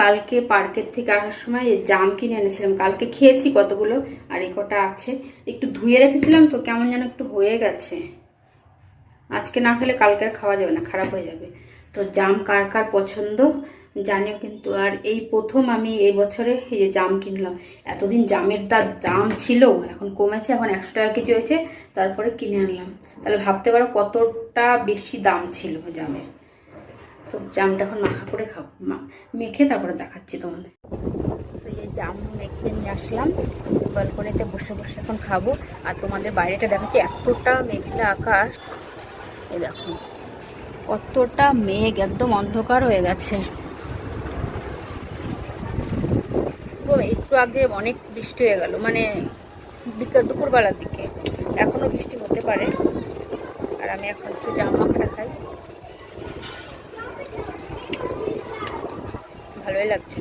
কালকে পার্কের থেকে আসার সময় এই জাম কিনে এনেছিলাম, কালকে খেয়েছি কতগুলো, আর এই কটা আছে। একটু ধুয়ে রেখেছিলাম তো কেমন যেন একটু হয়ে গেছে, আজকে না খেলে কালকে আর খাওয়া যাবে না, খারাপ হয়ে যাবে। তো জাম কার কার পছন্দ জানিও কিন্তু। আর এই প্রথম আমি এই বছরে এই যে জাম কিনলাম। এতদিন জামের দাম ছিল, এখন কমেছে, এখন 100 টাকা কেজি হয়েছে, তারপরে কিনে আনলাম। তাহলে ভাবতে পারো কতটা বেশি দাম ছিল জামের। তো জামটা এখন মাখা করে খাবো, মেখে তারপরে দেখাচ্ছি তোমাদের। তো এই জাম মেখে নিয়ে আসলাম, ব্যালকনিতে বসে বসে এখন খাবো। আর তোমাদের বাইরেটা দেখাচ্ছি, এতটা মেঘলা আকাশ, এই দেখো কতটা মেঘ, একদম অন্ধকার হয়ে গেছে। একটু আগে অনেক বৃষ্টি হয়ে গেল, মানে বিকাল দুপুরবেলার দিকে, এখনো বৃষ্টি হতে পারে। আর আমি এখন একটু জাম মাখাটা খাই, ভালোই লাগছে।